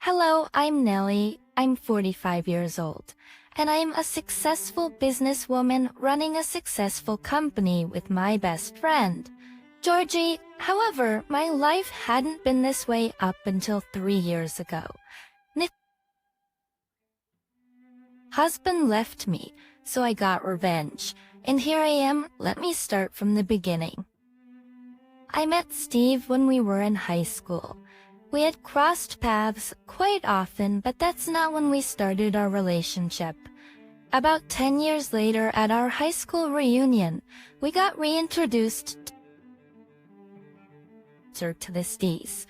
Hello, I'm Nellie. I'm 45 years old, and I'm a successful businesswoman running a successful company with my best friend, Georgie. However, my life hadn't been this way up until 3 years ago. Nick's husband left me, so I got revenge, and here I am. Let me start from the beginning. I met Steve when we were in high school. We had crossed paths quite often, but that's not when we started our relationship. About 10 years later, at our high school reunion, we got reintroduced to the Steves.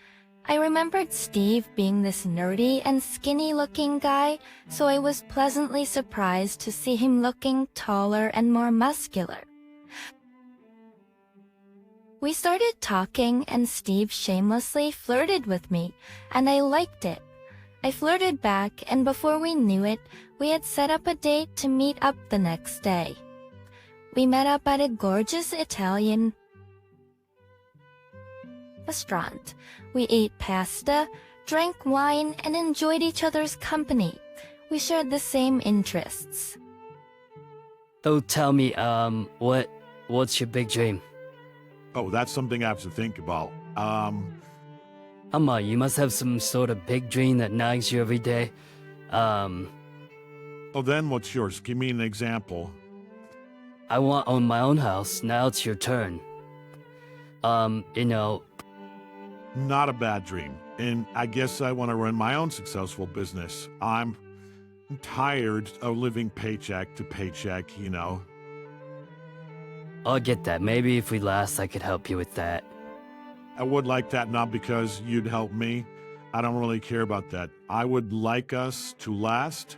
I remembered Steve being this nerdy and skinny-looking guy, so I was pleasantly surprised to see him looking taller and more muscular. We started talking and Steve shamelessly flirted with me, and I liked it. I flirted back, and before we knew it, we had set up a date to meet up the next day. We met up at a gorgeous Italian restaurant. We ate pasta, drank wine, and enjoyed each other's company. We shared the same interests. So tell me, what's your big dream? Oh, that's something I have to think about. You must have some sort of big dream that nags you every day. Oh, then what's yours? Give me an example. I want to own my own house. Now it's your turn. Not a bad dream. And I guess I want to run my own successful business. I'm tired of living paycheck to paycheck, I'll get that. Maybe if we last, I could help you with that. I would like that, not because you'd help me. I don't really care about that. I would like us to last.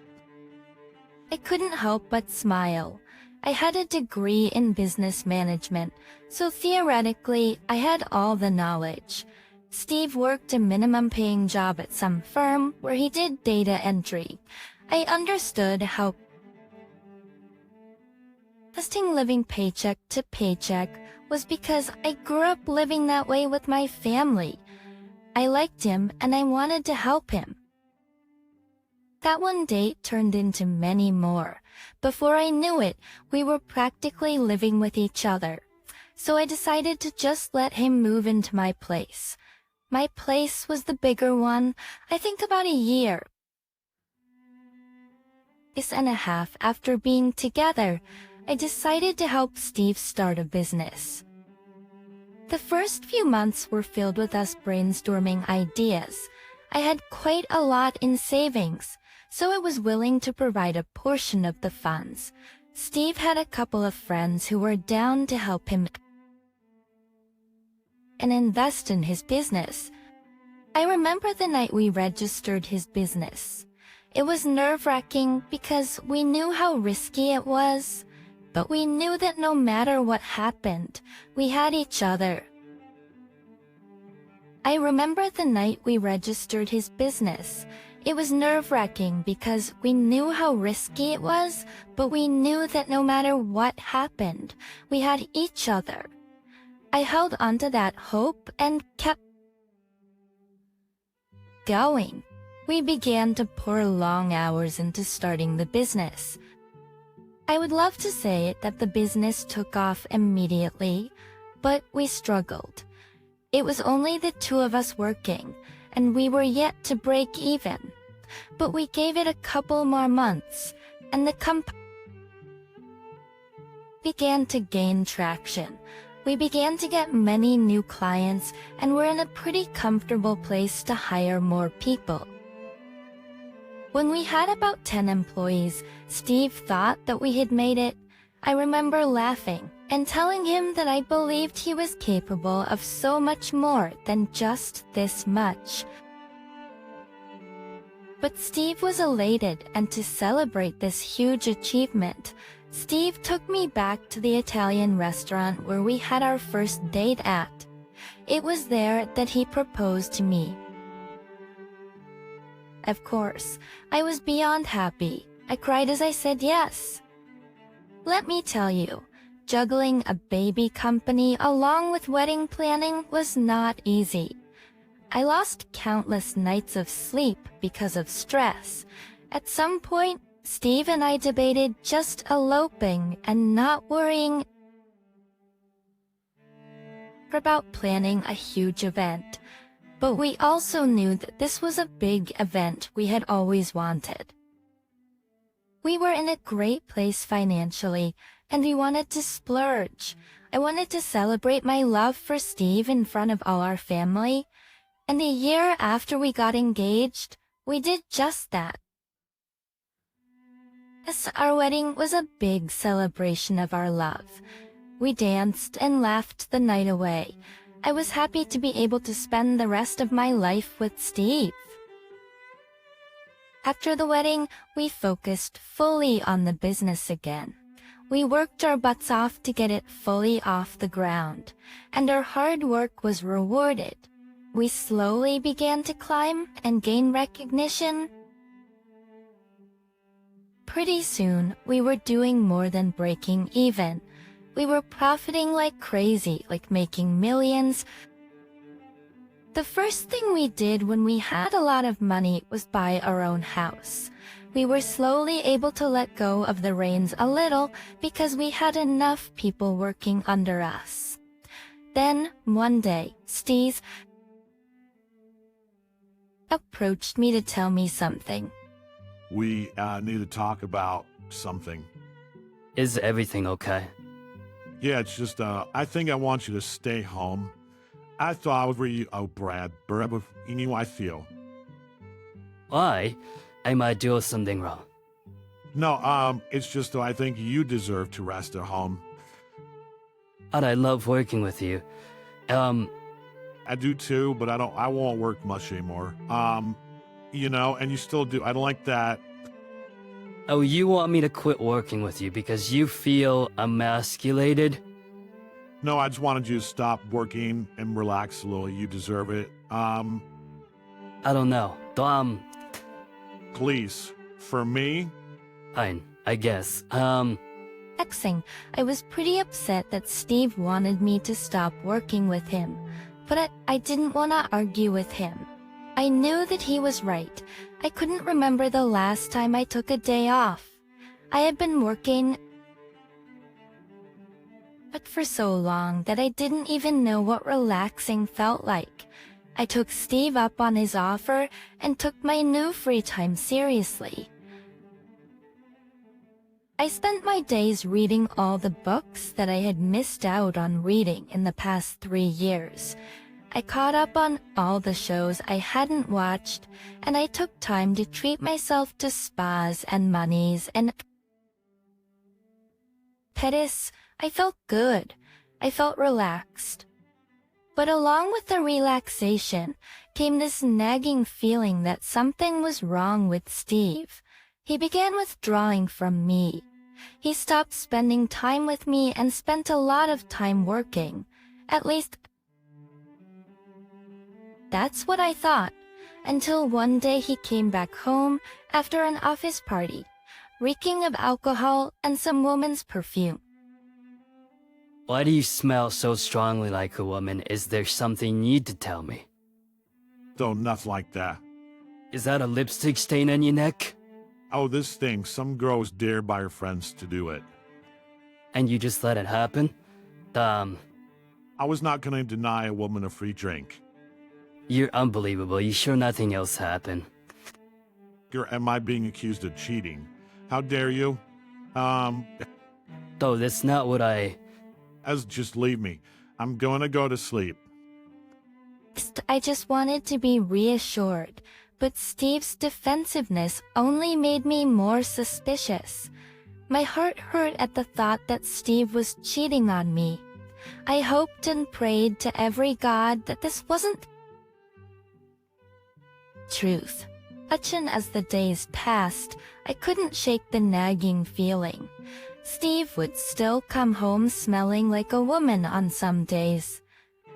I couldn't help but smile. I had a degree in business management, so theoretically, I had all the knowledge. Steve worked a minimum-paying job at some firm where he did data entry. I understood how living paycheck to paycheck was because I grew up living that way with my family. I liked him and I wanted to help him. That one date turned into many more. Before I knew it, we were practically living with each other. So I decided to just let him move into my place. My place was the bigger one, I think about a year and a half after being together. I decided to help Steve start a business. The first few months were filled with us brainstorming ideas. I had quite a lot in savings, so I was willing to provide a portion of the funds. Steve had a couple of friends who were down to help him and invest in his business. I remember the night we registered his business. It was nerve-wracking because we knew how risky it was. But we knew that no matter what happened, we had each other. I remember the night we registered his business. It was nerve-wracking because we knew how risky it was, but we knew that no matter what happened, we had each other. I held onto that hope and kept going. We began to pour long hours into starting the business. I would love to say that the business took off immediately, but we struggled. It was only the two of us working, and we were yet to break even. But we gave it a couple more months, and the company began to gain traction. We began to get many new clients, and we're in a pretty comfortable place to hire more people. When we had about 10 employees, Steve thought that we had made it. I remember laughing and telling him that I believed he was capable of so much more than just this much. But Steve was elated, and to celebrate this huge achievement, Steve took me back to the Italian restaurant where we had our first date at. It was there that he proposed to me. Of course, I was beyond happy. I cried as I said yes. Let me tell you, juggling a baby company along with wedding planning was not easy. I lost countless nights of sleep because of stress. At some point, Steve and I debated just eloping and not worrying about planning a huge event. But we also knew that this was a big event we had always wanted. We were in a great place financially, and we wanted to splurge. I wanted to celebrate my love for Steve in front of all our family, and the year after we got engaged, we did just that. Yes, our wedding was a big celebration of our love. We danced and laughed the night away. I was happy to be able to spend the rest of my life with Steve. After the wedding, we focused fully on the business again. We worked our butts off to get it fully off the ground, and our hard work was rewarded. We slowly began to climb and gain recognition. Pretty soon, we were doing more than breaking even. We were profiting like crazy, like making millions. The first thing we did when we had a lot of money was buy our own house. We were slowly able to let go of the reins a little because we had enough people working under us. Then, one day, Steve approached me to tell me something. We need to talk about something. Is everything okay? Yeah, it's just, I think I want you to stay home. I thought I would really, Brad, you know I feel. Why? I might do something wrong. No, it's just I think you deserve to rest at home. And I love working with you. I do too, but I won't work much anymore. And you still do. I don't like that. Oh, you want me to quit working with you because you feel emasculated? No, I just wanted you to stop working and relax a little. You deserve it. I don't know. Please, for me? Fine, I guess. Xing, I was pretty upset that Steve wanted me to stop working with him, but I didn't want to argue with him. I knew that he was right. I couldn't remember the last time I took a day off. I had been working but for so long that I didn't even know what relaxing felt like. I took Steve up on his offer and took my new free time seriously. I spent my days reading all the books that I had missed out on reading in the past 3 years. I caught up on all the shows I hadn't watched, and I took time to treat myself to spas and manis and pettis. I felt good. I felt relaxed. But along with the relaxation came this nagging feeling that something was wrong with Steve. He began withdrawing from me. He stopped spending time with me and spent a lot of time working. At least, that's what I thought, until one day he came back home after an office party, reeking of alcohol and some woman's perfume. Why do you smell so strongly like a woman? Is there something you need to tell me? Don't, nothing like that. Is that a lipstick stain on your neck? Oh, this thing, some girl was dared by her friends to do it. And you just let it happen? I was not going to deny a woman a free drink. You're unbelievable. You sure nothing else happened? Am I being accused of cheating? How dare you? Though that's not what Just leave me. I'm going to go to sleep. I just wanted to be reassured, but Steve's defensiveness only made me more suspicious. My heart hurt at the thought that Steve was cheating on me. I hoped and prayed to every god that this wasn't truth. Even as the days passed, I couldn't shake the nagging feeling. Steve would still come home smelling like a woman on some days.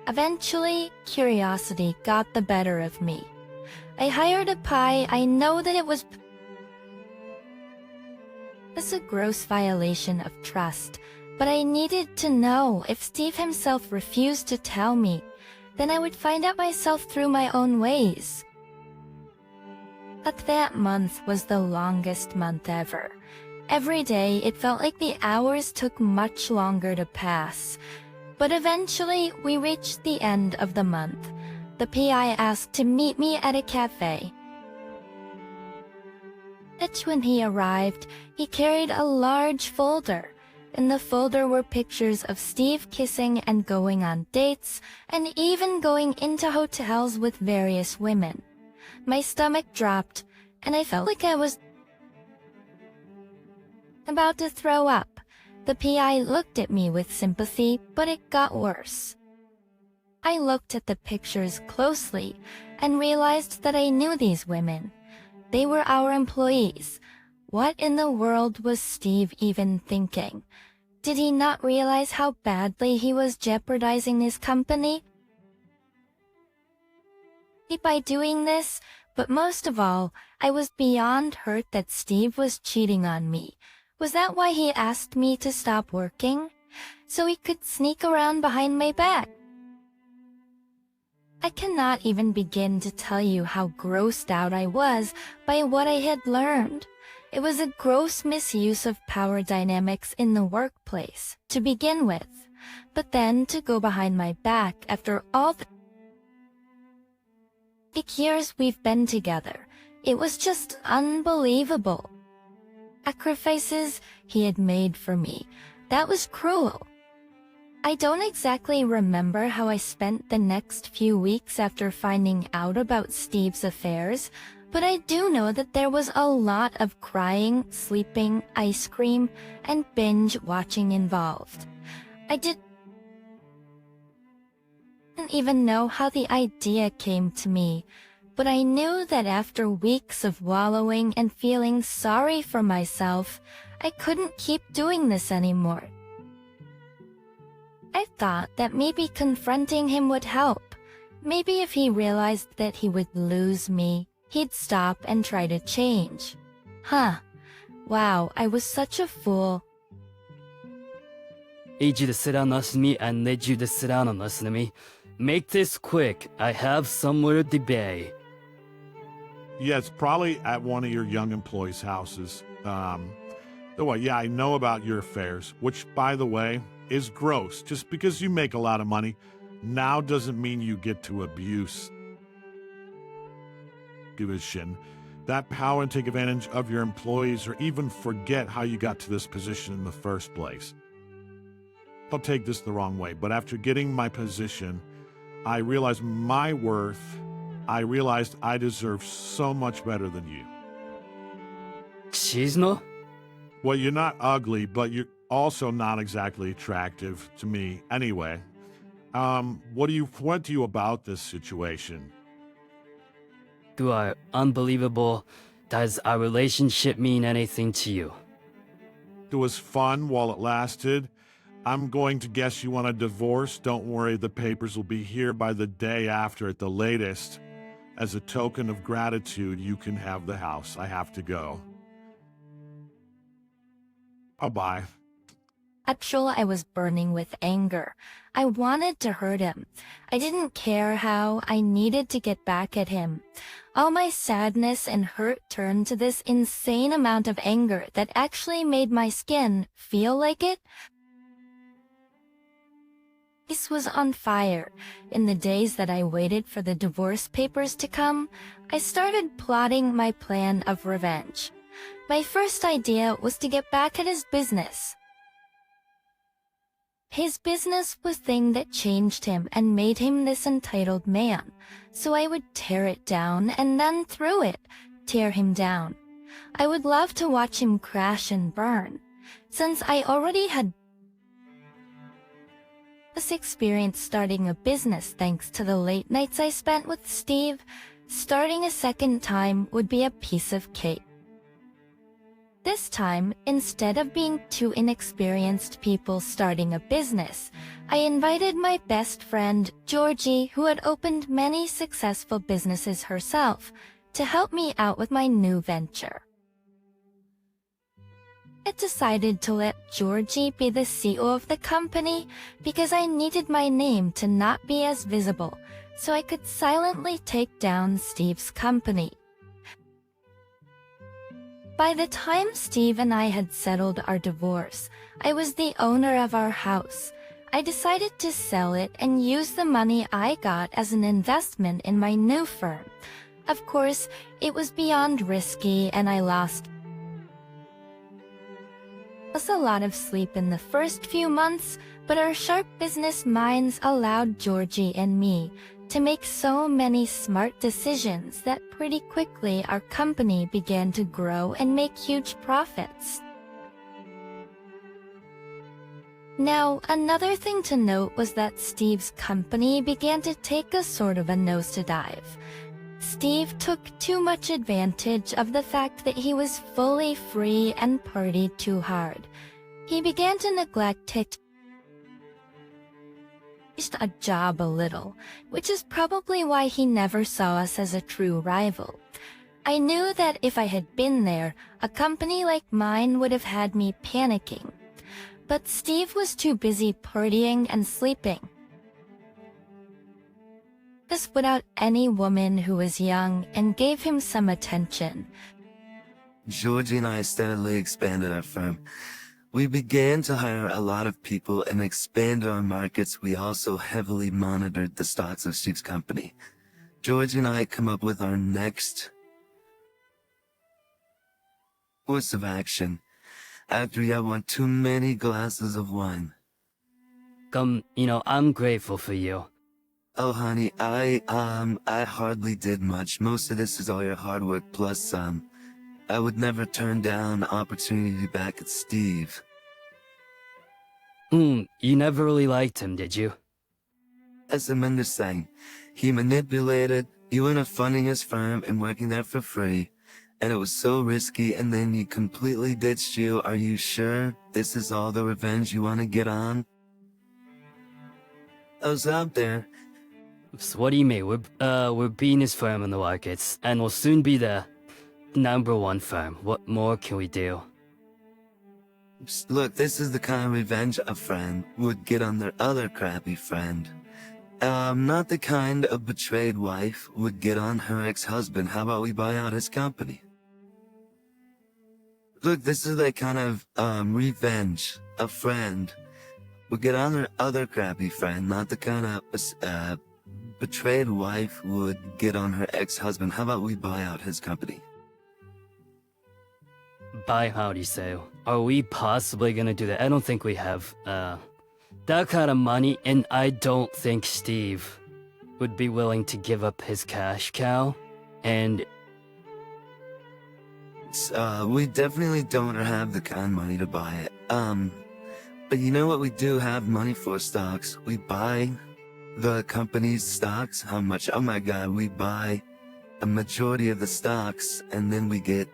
Eventually, curiosity got the better of me. I hired a pie. I know that it was a gross violation of trust, but I needed to know. If Steve himself refused to tell me, then I would find out myself through my own ways. But that month was the longest month ever. Every day, it felt like the hours took much longer to pass. But eventually, we reached the end of the month. The PI asked to meet me at a cafe. When he arrived, he carried a large folder. In the folder were pictures of Steve kissing and going on dates, and even going into hotels with various women. My stomach dropped, and I felt like I was about to throw up. The PI looked at me with sympathy, but it got worse. I looked at the pictures closely and realized that I knew these women. They were our employees. What in the world was Steve even thinking? Did he not realize how badly he was jeopardizing his company by doing this? But most of all, I was beyond hurt that Steve was cheating on me. Was that why he asked me to stop working? So he could sneak around behind my back? I cannot even begin to tell you how grossed out I was by what I had learned. It was a gross misuse of power dynamics in the workplace, to begin with. But then to go behind my back after all the years we've been together, it was just unbelievable. Sacrifices he had made for me, that was cruel. I don't exactly remember how I spent the next few weeks after finding out about Steve's affairs, but I do know that there was a lot of crying, sleeping, ice cream, and binge watching involved. I didn't even know how the idea came to me, but I knew that after weeks of wallowing and feeling sorry for myself, I couldn't keep doing this anymore. I thought that maybe confronting him would help. Maybe if he realized that he would lose me, he'd stop and try to change. Wow, I was such a fool. Need you to sit down next to me and need you to sit down and listen to me. Make this quick. I have somewhere to be. Yeah, it's probably at one of your young employees' houses. Yeah, I know about your affairs, which, by the way, is gross. Just because you make a lot of money now doesn't mean you get to abuse. Give a shit. That power and take advantage of your employees or even forget how you got to this position in the first place. Don't take this the wrong way, but after getting my position, I realized my worth. I realized I deserve so much better than you. She's no? Well, you're not ugly, but you're also not exactly attractive to me anyway. What do you about this situation? You are unbelievable. Does our relationship mean anything to you? It was fun while it lasted. I'm going to guess you want a divorce. Don't worry, the papers will be here by the day after at the latest. As a token of gratitude, you can have the house. I have to go. Bye-bye. Actually, I was burning with anger. I wanted to hurt him. I didn't care how. I needed to get back at him. All my sadness and hurt turned to this insane amount of anger that actually made my skin feel like it. This was on fire. In the days that I waited for the divorce papers to come, I started plotting my plan of revenge. My first idea was to get back at his business. His business was the thing that changed him and made him this entitled man, so I would tear it down and then through it, tear him down. I would love to watch him crash and burn. Since I already had this experience starting a business thanks to the late nights I spent with Steve, starting a second time would be a piece of cake. This time, instead of being two inexperienced people starting a business, I invited my best friend, Georgie, who had opened many successful businesses herself, to help me out with my new venture. I decided to let Georgie be the CEO of the company because I needed my name to not be as visible, so I could silently take down Steve's company. By the time Steve and I had settled our divorce, I was the owner of our house. I decided to sell it and use the money I got as an investment in my new firm. Of course, it was beyond risky and I lost a lot of sleep in the first few months, but our sharp business minds allowed Georgie and me to make so many smart decisions that pretty quickly our company began to grow and make huge profits. Now, another thing to note was that Steve's company began to take a sort of a nosedive. Steve took too much advantage of the fact that he was fully free and partied too hard. He began to neglect a job a little, which is probably why he never saw us as a true rival. I knew that if I had been there, a company like mine would have had me panicking. But Steve was too busy partying and sleeping. This without any woman who was young and gave him some attention. Georgie and I steadily expanded our firm. We began to hire a lot of people and expand our markets. We also heavily monitored the stocks of Steve's company. Georgie and I come up with our next course of action after we had one too many glasses of wine. I'm grateful for you. Oh, honey, I hardly did much. Most of this is all your hard work, plus, I would never turn down the opportunity back at Steve. You never really liked him, did you? As Amanda saying, he manipulated you into funding his firm and working there for free, and it was so risky, and then he completely ditched you. Are you sure this is all the revenge you want to get on? I was out there. So what do you mean? We're being his firm in the markets, and we'll soon be the #1 firm. What more can we do? Look, this is the kind of revenge a friend would get on their other crappy friend. Not the kind a betrayed wife would get on her ex-husband. How about we buy out his company? Look, this is the kind of, revenge a friend would get on their other crappy friend, not the kind of, betrayed wife would get on her ex-husband. How about we buy out his company? Buy out, you say? Are we possibly gonna do that? I don't think we have, that kind of money, and I don't think Steve would be willing to give up his cash cow, and... We definitely don't have the kind of money to buy it. But you know what we do have money for? Stocks. We buy the company's stocks. How much? Oh my god, we buy a majority of the stocks, and then we get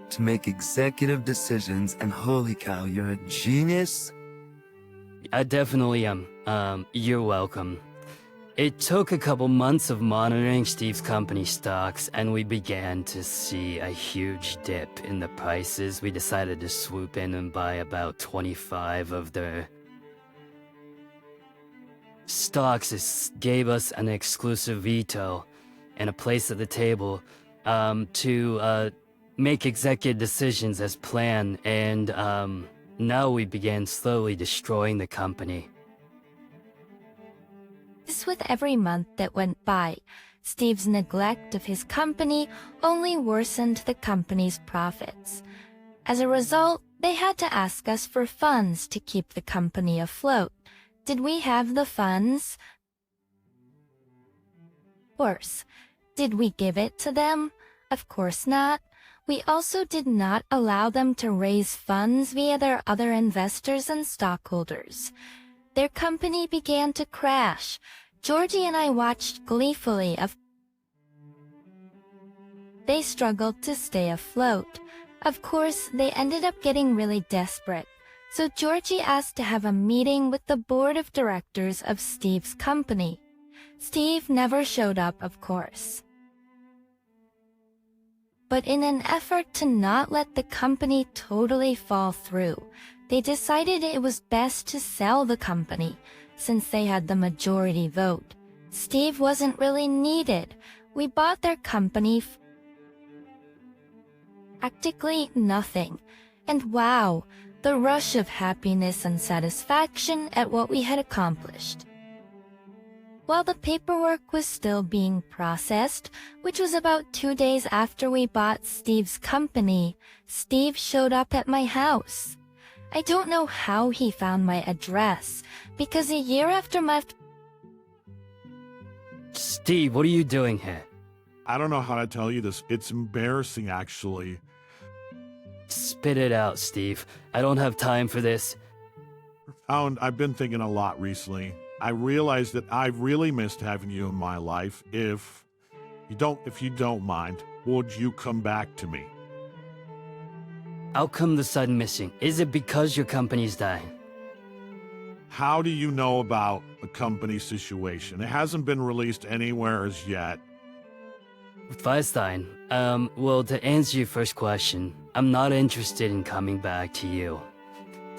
to make executive decisions, and holy cow, you're a genius. I definitely am. You're welcome. It took a couple months of monitoring Steve's company stocks, and we began to see a huge dip in the prices. We decided to swoop in and buy about 25 of their stocks. It gave us an exclusive veto and a place at the table to make executive decisions as planned, and now we began slowly destroying the company. This with every month that went by, Steve's neglect of his company only worsened the company's profits. As a result, they had to ask us for funds to keep the company afloat. Did we have the funds? Worse, did we give it to them? Of course not. We also did not allow them to raise funds via their other investors and stockholders. Their company began to crash. Georgie and I watched gleefully as they struggled to stay afloat. Of course, they ended up getting really desperate, so Georgie asked to have a meeting with the board of directors of Steve's company. Steve never showed up, of course. But but in an effort to not let the company totally fall through, they decided it was best to sell the company, since they had the majority vote. Steve wasn't really needed. We bought their company for practically nothing. And wow, the rush of happiness and satisfaction at what we had accomplished. While the paperwork was still being processed, which was about 2 days after we bought Steve's company, Steve showed up at my house. I don't know how he found my address, because a year after my... Steve, what are you doing here? I don't know how to tell you this. It's embarrassing, actually. Spit it out, Steve. I don't have time for this. I've been thinking a lot recently. I realized that I've really missed having you in my life. If you don't mind, would you come back to me? How come the sudden missing? Is it because your company's dying? How do you know about the company situation? It hasn't been released anywhere as yet. Feinstein, well, to answer your first question, I'm not interested in coming back to you.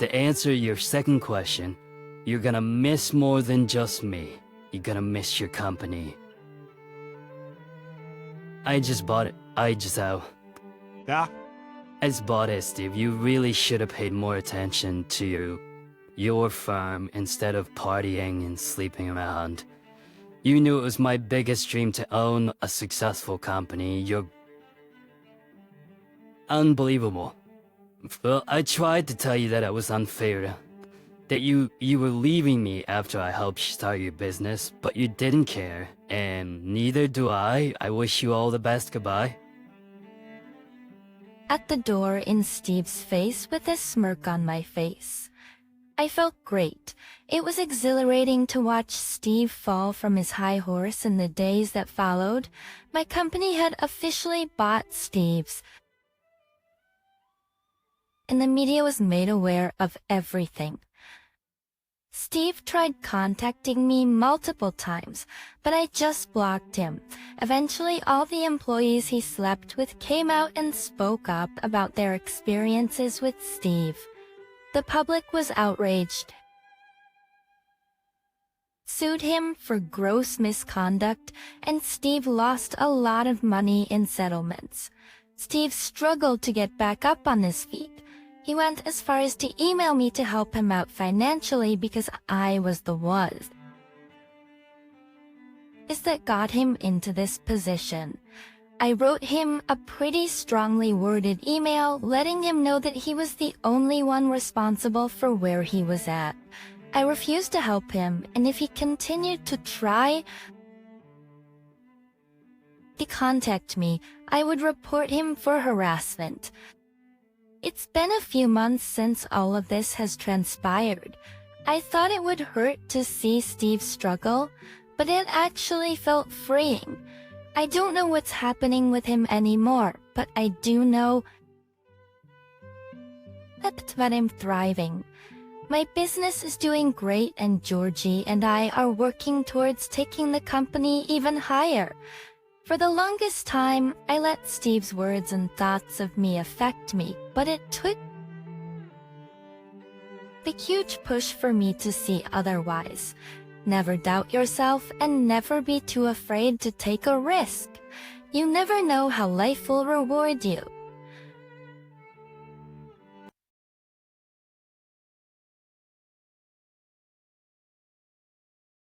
To answer your second question, you're gonna miss more than just me. You're gonna miss your company. I just bought it. Yeah? I just bought it, Steve. You really should have paid more attention to your firm instead of partying and sleeping around. You knew it was my biggest dream to own a successful company. You're unbelievable. Well, I tried to tell you that it was unfair, that you were leaving me after I helped you start your business, but you didn't care, and neither do I. I wish you all the best. Goodbye. At the door in Steve's face with a smirk on my face. I felt great. It was exhilarating to watch Steve fall from his high horse in the days that followed. My company had officially bought Steve's, and the media was made aware of everything. Steve tried contacting me multiple times, but I just blocked him. Eventually, all the employees he slept with came out and spoke up about their experiences with Steve. The public was outraged, sued him for gross misconduct, and Steve lost a lot of money in settlements. Steve struggled to get back up on his feet. He went as far as to email me to help him out financially because I was the one that got him into this position. I wrote him a pretty strongly worded email letting him know that he was the only one responsible for where he was at. I refused to help him, and if he continued to try to contact me, I would report him for harassment. It's been a few months since all of this has transpired. I thought it would hurt to see Steve struggle, but it actually felt freeing. I don't know what's happening with him anymore, but I do know that I'm thriving. My business is doing great, and Georgie and I are working towards taking the company even higher. For the longest time, I let Steve's words and thoughts of me affect me, but it took a huge push for me to see otherwise. Never doubt yourself and never be too afraid to take a risk. You never know how life will reward you.